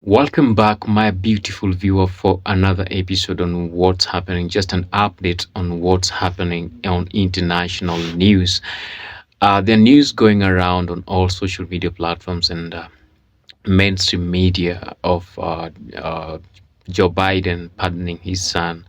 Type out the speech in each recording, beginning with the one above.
Welcome back, my beautiful viewer, for another episode on what's happening. Just an update on what's happening on international news. There are news going around on all social media platforms and mainstream media of Joe Biden pardoning his son,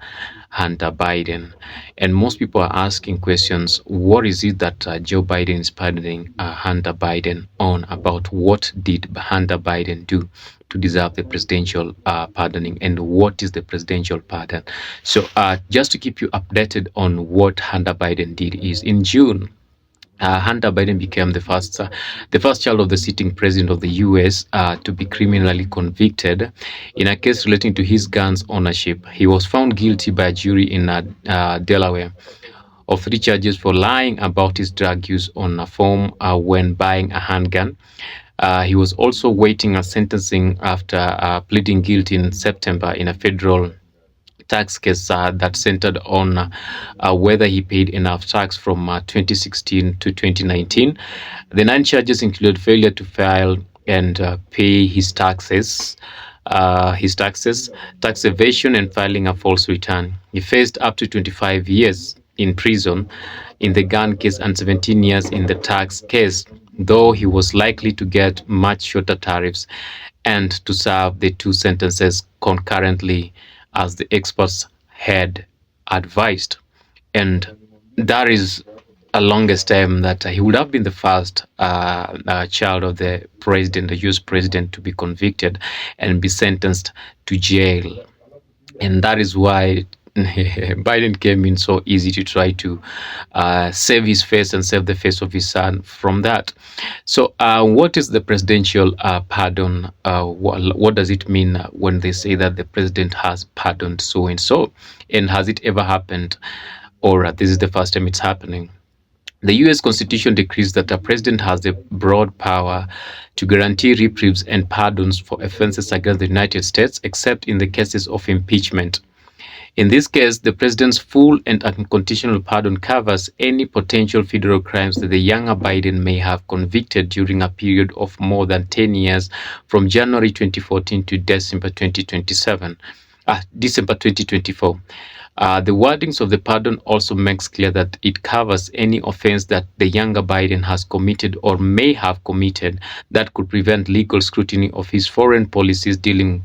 Hunter Biden. And most people are asking questions: what is it that Joe Biden is pardoning Hunter Biden on? About what did Hunter Biden do to deserve the presidential pardoning, and what is the presidential pardon? So, just to keep you updated on what Hunter Biden did, is in June, Hunter Biden became the first child of the sitting president of the U.S. To be criminally convicted in a case relating to his guns ownership. He was found guilty by a jury in Delaware of three charges for lying about his drug use on a form when buying a handgun. He was also waiting a sentencing after pleading guilty in September in a federal tax case that centered on whether he paid enough tax from 2016 to 2019. The nine charges include failure to file and pay his taxes, tax evasion, and filing a false return. He faced up to 25 years in prison in the gun case and 17 years in the tax case, though he was likely to get much shorter tariffs and to serve the two sentences concurrently as the experts had advised. And that is a longest time that he would have been the first child of the president, the US president, to be convicted and be sentenced to jail. And that is why Biden came in so easy to try to save his face and save the face of his son from that. So, what is the presidential pardon? What does it mean when they say that the president has pardoned so and so? And has it ever happened? Or this is the first time it's happening? The US Constitution decrees that a president has the broad power to guarantee reprieves and pardons for offenses against the United States, except in the cases of impeachment. In this case, the president's full and unconditional pardon covers any potential federal crimes that the younger Biden may have convicted during a period of more than 10 years from January 2014 to December 2024. The wordings of the pardon also makes clear that it covers any offense that the younger Biden has committed or may have committed that could prevent legal scrutiny of his foreign policies dealings,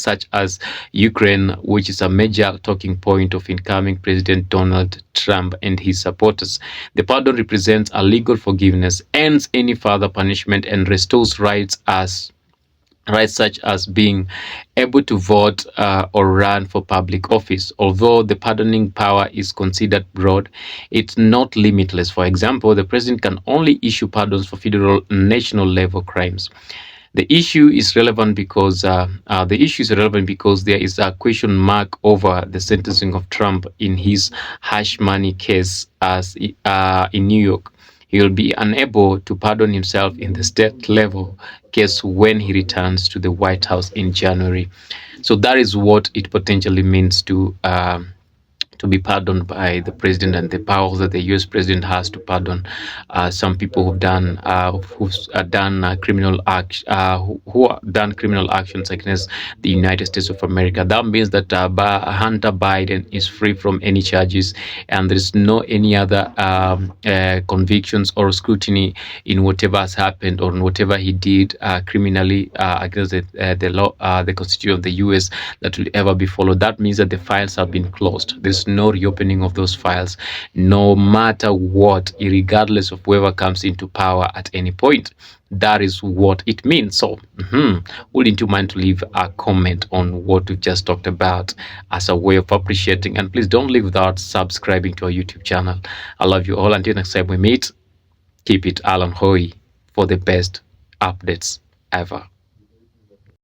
such as Ukraine, which is a major talking point of incoming President Donald Trump and his supporters. The pardon represents a legal forgiveness, ends any further punishment, and restores rights such as being able to vote or run for public office. Although the pardoning power is considered broad, it's not limitless. For example, the president can only issue pardons for federal national level crimes. The issue is relevant because there is a question mark over the sentencing of Trump in his hush money case as in New York. He will be unable to pardon himself in the state level case when he returns to the White House in January. So that is what it potentially means to be pardoned by the president, and the powers that the U.S. president has to pardon some people who've done criminal actions against the United States of America. That means that Hunter Biden is free from any charges, and there is no any other convictions or scrutiny in whatever has happened or in whatever he did criminally against the law, the Constitution of the U.S. that will ever be followed. That means that the files have been closed. There's no reopening of those files, no matter what, regardless of whoever comes into power at any point. That is what it means. So, wouldn't you mind to leave a comment on what we've just talked about as a way of appreciating? And please don't leave without subscribing to our YouTube channel. I love you all. Until next time we meet, keep it Alan Hoy for the best updates ever.